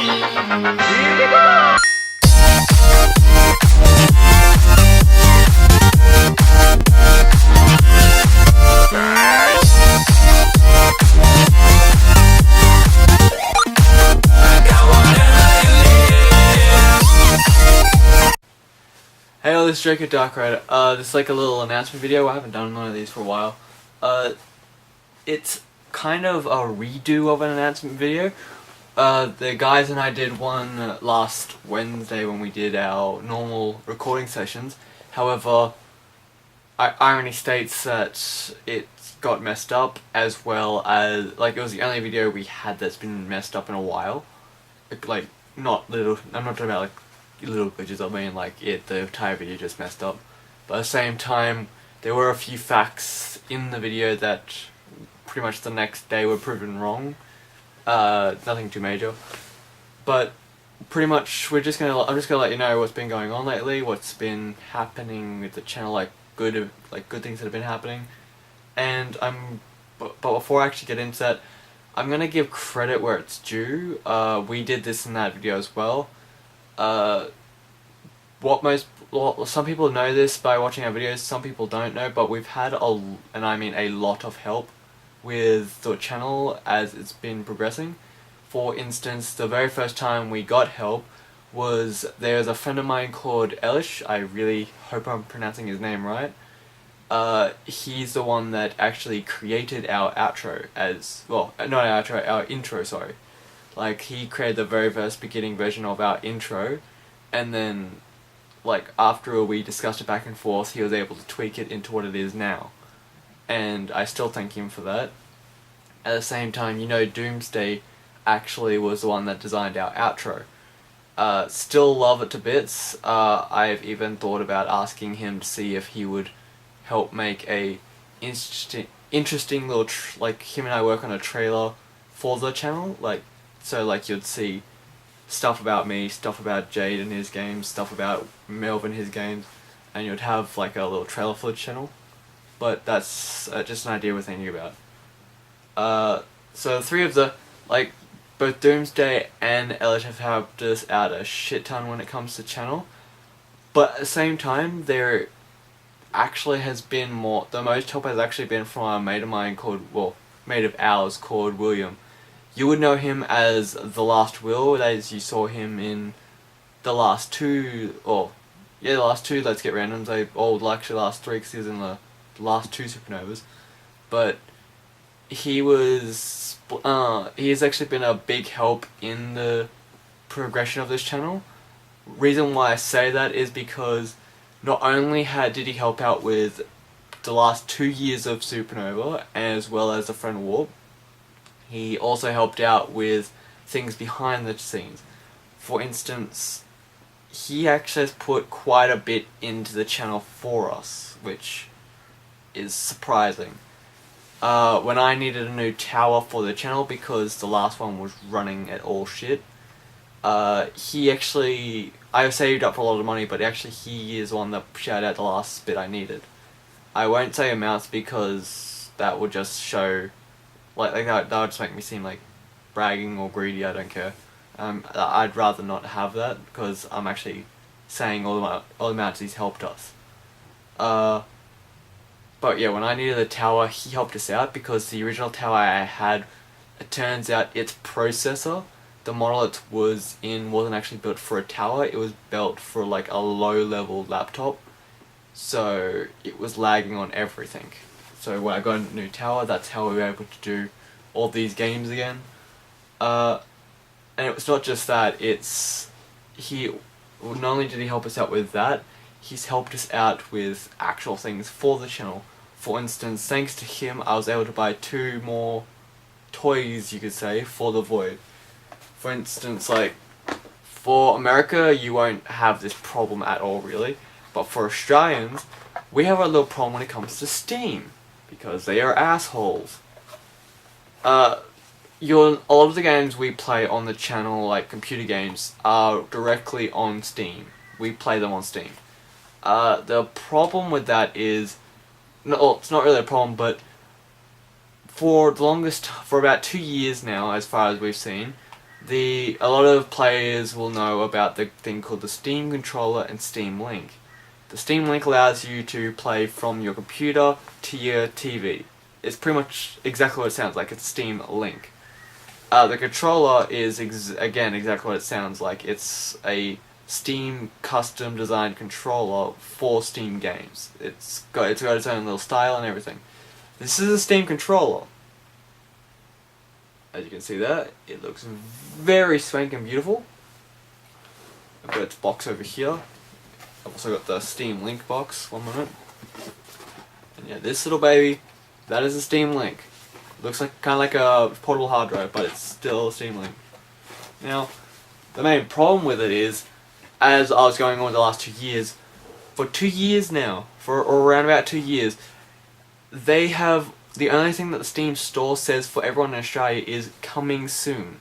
Hey, this is Draco Dark Rider. This is like a little announcement video. I haven't done one of these for a while. It's kind of a redo of an announcement video. The guys and I did one last Wednesday when we did our normal recording sessions. However, irony states that it got messed up, as well as, like, it was the only video we had that's been messed up in a while. Like, not little, I'm not talking about like little glitches, I mean like the entire video just messed up. But at the same time, there were a few facts in the video that pretty much the next day were proven wrong. Nothing too major. But pretty much I'm just gonna let you know what's been going on lately, what's been happening with the channel, like good things that have been happening. And but before I actually get into that, I'm gonna give credit where it's due. We did this in that video as well. Some people know this by watching our videos, some people don't know, but we've had and I mean a lot of help with the channel as it's been progressing. For instance, the very first time we got help was, there's a friend of mine called Elish, I really hope I'm pronouncing his name right. He's the one that actually created our outro our intro, sorry. Like, he created the very first beginning version of our intro, and then, like, after we discussed it back and forth, he was able to tweak it into what it is now. And I still thank him for that. At the same time, you know, Doomsday actually was the one that designed our outro. Still love it to bits. I've even thought about asking him to see if he would help make a interesting little, like, him and I work on a trailer for the channel, so like you'd see stuff about me, stuff about Jade and his games, stuff about Melvin and his games, and you'd have like a little trailer for the channel. But that's just an idea we're thinking about. So three of both Doomsday and Elish have helped us out a shit ton when it comes to channel. But at the same time, there actually has been the most help has actually been from a mate of ours called William. You would know him as The Last Will, as you saw him in the last two, Let's Get Randoms, actually last three, because he was in the last two Supernovas. But he's actually been a big help in the progression of this channel. Reason why I say that is because not only did he help out with the last 2 years of Supernova, as well as A Friend Warp, he also helped out with things behind the scenes. For instance, he actually has put quite a bit into the channel for us, which is surprising. When I needed a new tower for the channel because the last one was running at all shit, I saved up for a lot of money, but actually he is the one that shouted out the last bit I needed. I won't say amounts because that would just show, that would just make me seem like bragging or greedy. I don't care. I'd rather not have that, because I'm actually saying all the amounts he's helped us. But yeah, when I needed a tower, he helped us out, because the original tower I had, it turns out its processor, the model it was in, wasn't actually built for a tower. It was built for like a low-level laptop, so it was lagging on everything. So when I got a new tower, that's how we were able to do all these games again. And it was not just that, not only did he help us out with that, he's helped us out with actual things for the channel. For instance, thanks to him, I was able to buy 2 more toys, you could say, for the Void. For instance, for America, you won't have this problem at all, really. But for Australians, we have a little problem when it comes to Steam, because they are assholes. A lot of the games we play on the channel, like computer games, are directly on Steam. We play them on Steam. The problem with that is, it's not really a problem, but for about 2 years now, as far as we've seen, a lot of players will know about the thing called the Steam controller and Steam Link. The Steam Link allows you to play from your computer to your TV. It's pretty much exactly what it sounds like. It's Steam Link. The controller is again exactly what it sounds like. It's a Steam custom designed controller for Steam games. It's got its own little style and everything. This is a Steam controller. As you can see there, it looks very swank and beautiful. I've got its box over here. I've also got the Steam Link box. One moment. And yeah, this little baby, that is a Steam Link. Looks like kind of like a portable hard drive, but it's still a Steam Link. Now, the main problem with it is, as I was going on the last 2 years, for 2 years now, for around about 2 years, they have the only thing that the Steam store says for everyone in Australia is coming soon.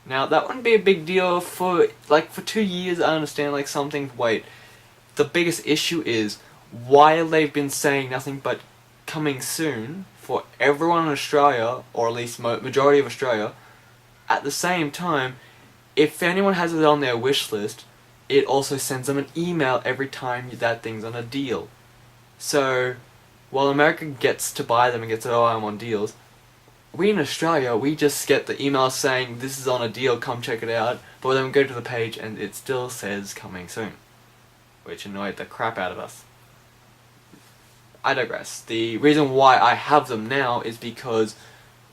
Now that wouldn't be a big deal for 2 years. I understand like some things wait. The biggest issue is why they've been saying nothing but coming soon for everyone in Australia, or at least majority of Australia. At the same time, if anyone has it on their wish list, it also sends them an email every time that thing's on a deal. So, while America gets to buy them and gets, oh, I'm on deals, we in Australia, we just get the email saying, this is on a deal, come check it out, but then we go to the page and it still says coming soon. Which annoyed the crap out of us. I digress. The reason why I have them now is because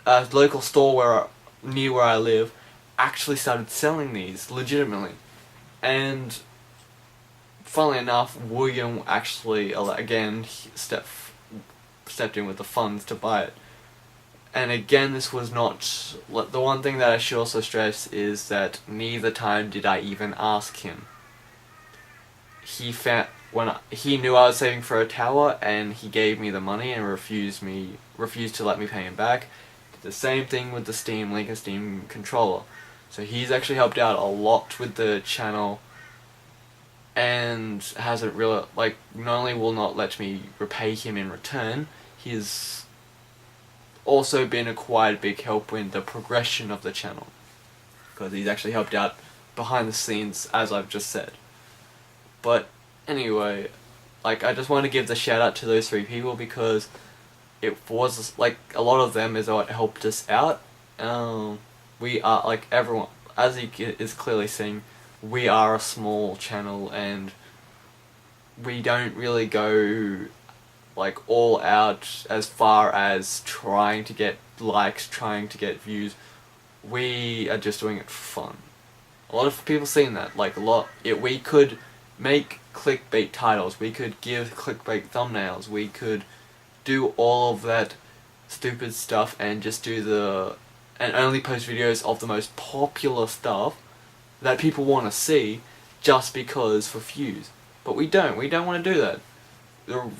a local store near where I live actually started selling these legitimately. And funnily enough, William actually again stepped in with the funds to buy it. And again, this was not the one thing that I should also stress is that neither time did I even ask him. He knew I was saving for a tower, and he gave me the money and refused to let me pay him back. The same thing with the Steam Link and Steam controller. So he's actually helped out a lot with the channel, and hasn't really not only will not let me repay him in return, he's also been a quite big help in the progression of the channel, because he's actually helped out behind the scenes, as I've just said. But anyway, I just want to give the shout out to those 3 people, because it was a lot of them is what helped us out. We are everyone, as he is clearly seeing, we are a small channel and we don't really go all out as far as trying to get likes, trying to get views. We are just doing it for fun. A lot of people seen that, we could make clickbait titles, we could give clickbait thumbnails, we could do all of that stupid stuff and just and only post videos of the most popular stuff that people want to see just because for views. But we don't want to do that.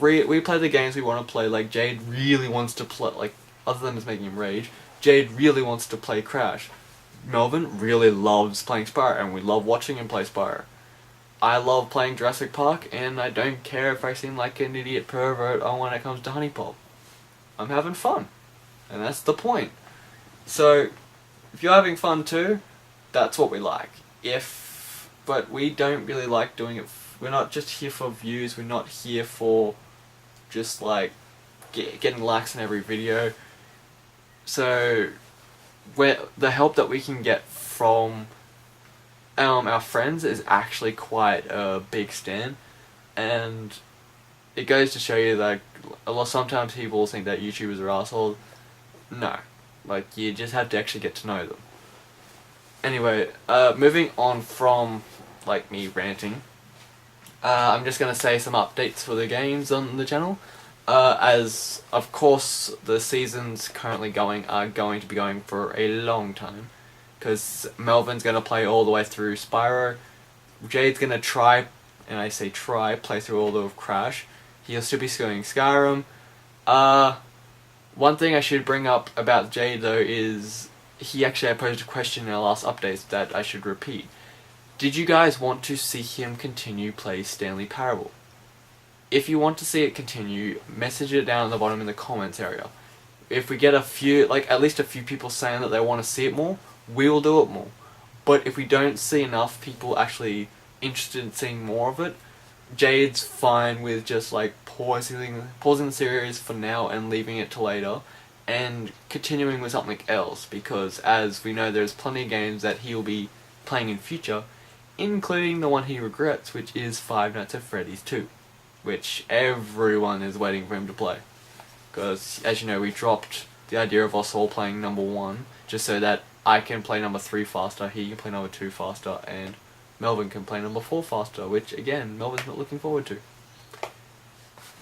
We play the games we want to play. Jade really wants to play, other than just making him rage, Jade really wants to play Crash. Melvin really loves playing Spyro, and we love watching him play Spyro. I love playing Jurassic Park, and I don't care if I seem like an idiot pervert when it comes to Honey Pop. I'm having fun, and that's the point. So, if you're having fun too, that's what we like. But we don't really like doing it. We're not just here for views. We're not here for just getting likes in every video. So, the help that we can get from our friends is actually quite a big stand, and it goes to show you that sometimes people think that YouTubers are assholes. No, you just have to actually get to know them. Anyway, moving on from me ranting, I'm just gonna say some updates for the games on the channel. As of course the seasons currently are going to be going for a long time, because Melvin's going to play all the way through Spyro, Jade's going to try, and I say try, play through all of Crash, he'll still be going Skyrim. One thing I should bring up about Jade though is, he actually posed a question in our last updates that I should repeat. Did you guys want to see him continue play Stanley Parable? If you want to see it continue, message it down at the bottom in the comments area. If we get at least a few people saying that they want to see it more, we will do it more. But if we don't see enough people actually interested in seeing more of it, Jade's fine with just like pausing the series for now and leaving it to later, and continuing with something else, because as we know, there's plenty of games that he'll be playing in future, including the one he regrets, which is Five Nights at Freddy's 2, which everyone is waiting for him to play. Because, as you know, we dropped the idea of us all playing number 1, just so that I can play number 3 faster, he can play number 2 faster, and Melvin can play number 4 faster, which, again, Melvin's not looking forward to.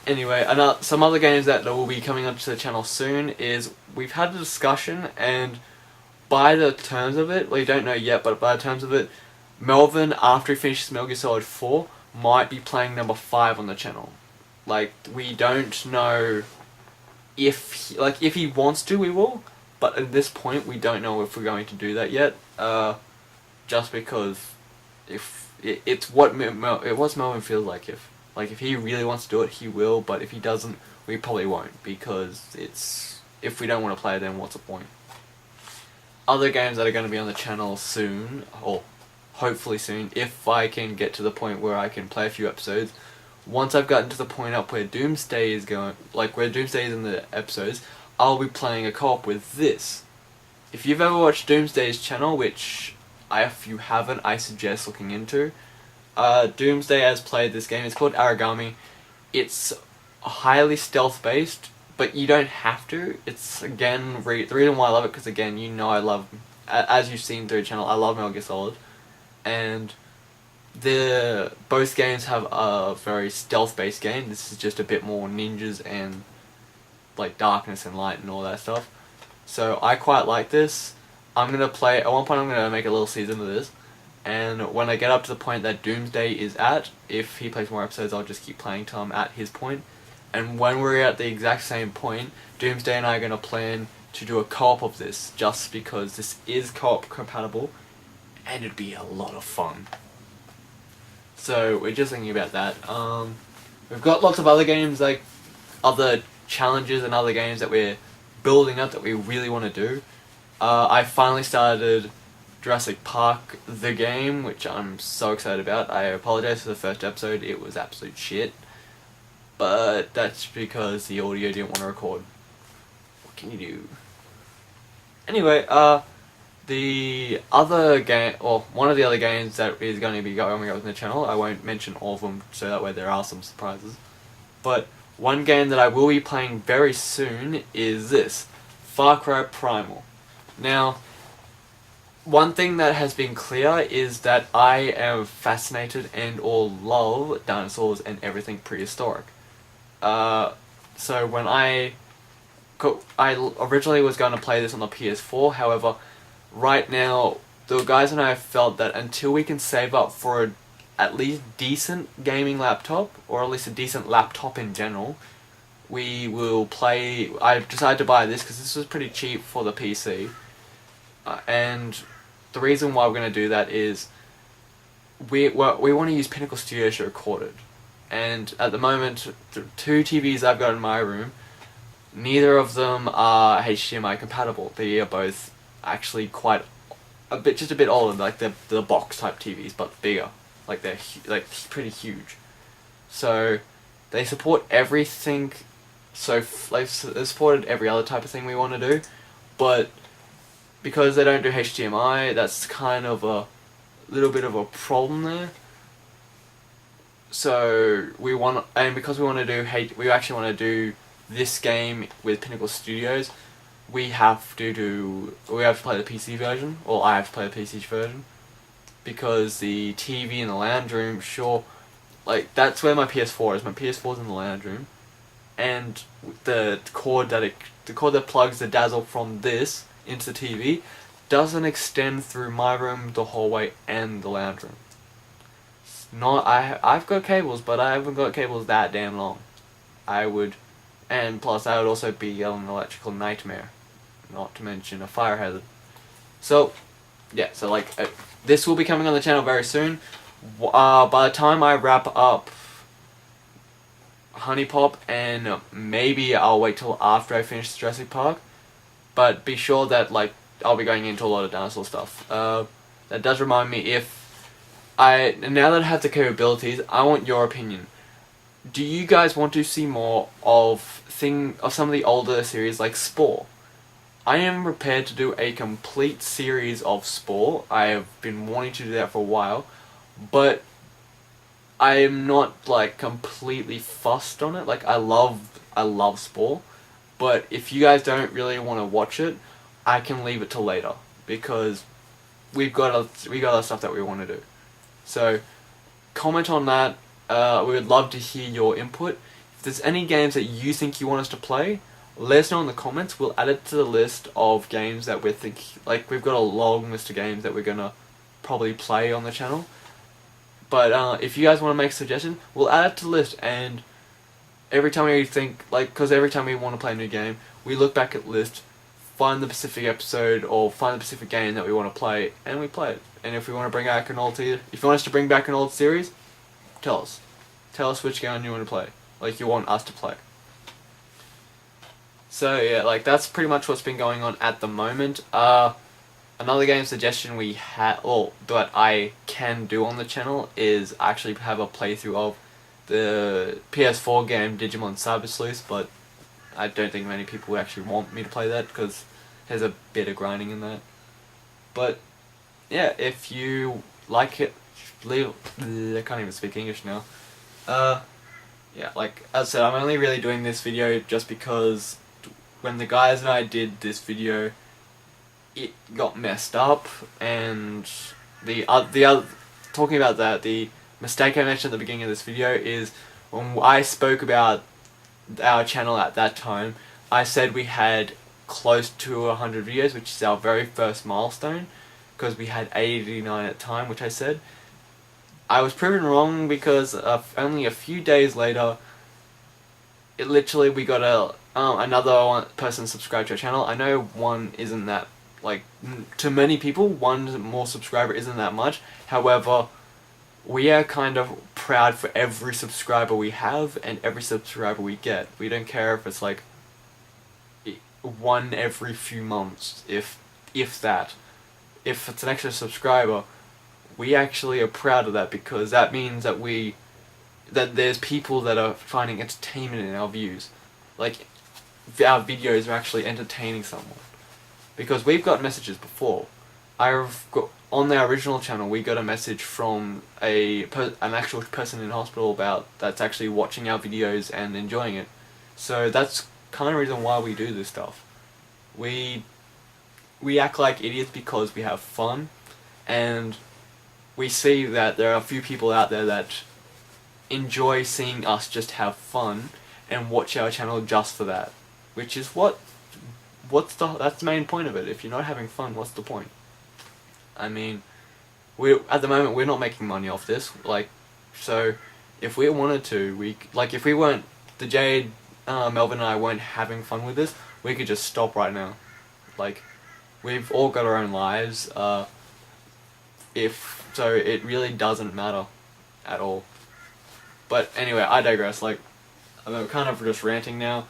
Anyway, some other games that will be coming onto the channel soon is, we've had a discussion, and by the terms of it, we don't know yet, but by the terms of it, Melvin, after he finishes Metal Gear Solid 4, might be playing number 5 on the channel. Like, we don't know if he wants to, we will, but at this point, we don't know if we're going to do that yet, just because it's what Melvin feels like. If he really wants to do it, he will, but if he doesn't, we probably won't, because if we don't want to play, then what's the point? Other games that are going to be on the channel soon, or hopefully soon, if I can get to the point where I can play a few episodes. Once I've gotten to the point up where Doomsday is going, like where Doomsday is in the episodes, I'll be playing a co-op with this. If you've ever watched Doomsday's channel, which if you haven't, I suggest looking into. Doomsday has played this game. It's called Aragami. It's highly stealth based, but you don't have to. It's, again, the reason why I love it, because, again, you know I love, as you've seen through the channel, I love Metal Gear Solid, and both games have a very stealth based game. This is just a bit more ninjas and like darkness and light and all that stuff. So I quite like this. I'm gonna play, at one point I'm gonna make a little season of this, and when I get up to the point that Doomsday is at, if he plays more episodes, I'll just keep playing till I'm at his point. And when we're at the exact same point, Doomsday and I are gonna plan to do a co-op of this, just because this is co-op compatible, and it'd be a lot of fun. So we're just thinking about that. We've got lots of other games, like other challenges and other games that we're building up that we really want to do. I finally started Jurassic Park the game, which I'm so excited about. I apologize for the first episode, it was absolute shit. But that's because the audio didn't want to record. What can you do? Anyway, the other game, or one of the other games that is going to be going up on the channel, I won't mention all of them, so that way there are some surprises. But one game that I will be playing very soon is this, Far Cry Primal. Now, one thing that has been clear is that I am fascinated and or love dinosaurs and everything prehistoric. So when I originally was going to play this on the PS4, however, right now, the guys and I have felt that until we can save up for a at least decent gaming laptop, or at least a decent laptop in general, we will play. I decided to buy this because this was pretty cheap for the PC, and the reason why we're going to do that is we want to use Pinnacle Studios to record it, and at the moment, the 2 TVs I've got in my room, neither of them are HDMI compatible. They are both actually quite just a bit older, like the box type TVs, but bigger. Like they're pretty huge. So they support everything. So they supported every other type of thing we want to do, but because they don't do HDMI, that's kind of a little bit of a problem there. So because we want to do we actually want to do this game with Pinnacle Studios, we have to play the PC version, or I have to play the PC version, because the TV in the lounge room, sure, like that's where my PS4 is. My PS4 is in the lounge room, and the cord that plugs the dazzle from this into the TV doesn't extend through my room, the hallway, and the lounge room. I've got cables, but I haven't got cables that damn long. And plus I would also be an electrical nightmare, not to mention a fire hazard. So, yeah, this will be coming on the channel very soon. By the time I wrap up Honey Pop, and maybe I'll wait till after I finish Jurassic Park, but be sure that I'll be going into a lot of dinosaur stuff. That does remind me, now that I have the capabilities, I want your opinion. Do you guys want to see more of some of the older series like Spore? I am prepared to do a complete series of Spore. I have been wanting to do that for a while, but I am not like completely fussed on it. Like I love Spore, but if you guys don't really want to watch it, I can leave it till later because we got other stuff that we want to do. So comment on that. We would love to hear your input. If there's any games that you think you want us to play, let us know in the comments. We'll add it to the list of games that we're thinking. Like we've got a long list of games that we're gonna probably play on the channel. But if you guys want to make a suggestion, we'll add it to the list. And every time we think, because every time we want to play a new game, we look back at the list, find the specific episode or find the specific game that we want to play, and we play it. And if we want to bring back if you want us to bring back an old series, tell us. Tell us which game you want to play. Like you want us to play. So yeah, like that's pretty much what's been going on at the moment. Another game suggestion we had, or that I can do on the channel, is actually have a playthrough of the PS4 game Digimon Cyber Sleuth, but I don't think many people would actually want me to play that because there's a bit of grinding in that. But yeah, if you like it, I can't even speak English now. Yeah, like as I said, I'm only really doing this video just because when the guys and I did this video, it got messed up, and the other talking about that, the mistake I mentioned at the beginning of this video is when I spoke about our channel at that time, I said we had close to 100 videos, which is our very first milestone, because we had 89 at the time, which I said. I was proven wrong because only a few days later, we got another person subscribed to our channel. I know one isn't that, like, to many people, one more subscriber isn't that much. However, we are kind of proud for every subscriber we have and every subscriber we get. We don't care if it's like one every few months, if that. If it's an extra subscriber, we actually are proud of that because that means that there's people that are finding entertainment in our views. Like, our videos are actually entertaining someone. Because we've got messages before. On the original channel, we got a message from an actual person in hospital that's actually watching our videos and enjoying it. So that's kind of the reason why we do this stuff. We act like idiots because we have fun, and we see that there are a few people out there that enjoy seeing us just have fun and watch our channel just for that. Which is that's the main point of it. If you're not having fun, what's the point? I mean, at the moment we're not making money off this. So if we wanted to, if we weren't, the Jade, Melvin and I weren't having fun with this, we could just stop right now. Like, we've all got our own lives. So it really doesn't matter at all. But anyway, I digress. Like, I'm kind of just ranting now.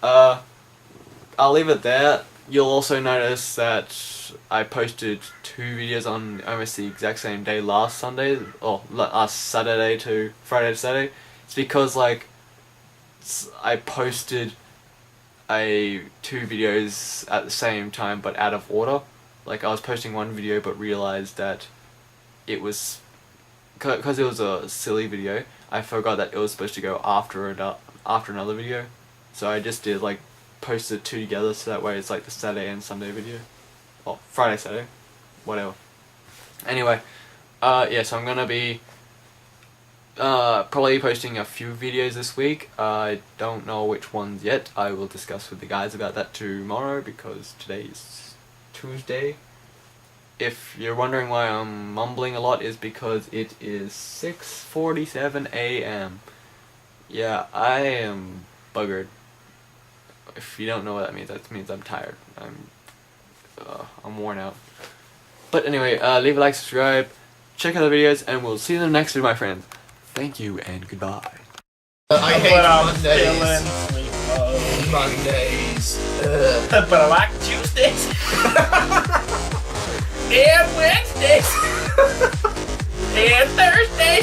I'll leave it there. You'll also notice that I posted 2 videos on almost the exact same day last Sunday, or last Saturday to Friday to Saturday. It's because I posted 2 videos at the same time but out of order. Like, I was posting one video but realized that it was, because it was a silly video, I forgot that it was supposed to go after another video. So I just did posted 2 together, so that way it's like the Saturday and Sunday video. Well, Friday, Saturday, whatever. Anyway, yeah, so I'm gonna be probably posting a few videos this week. I don't know which ones yet. I will discuss with the guys about that tomorrow because today is Tuesday. If you're wondering why I'm mumbling a lot, is because it is 6:47 AM. Yeah, I am buggered. If you don't know what that means I'm tired. I'm worn out. But anyway, leave a like, subscribe, check out the videos, and we'll see you in the next video, my friends. Thank you, and goodbye. I hate Mondays. Mondays. But I like Tuesdays. And Wednesdays. And Thursdays.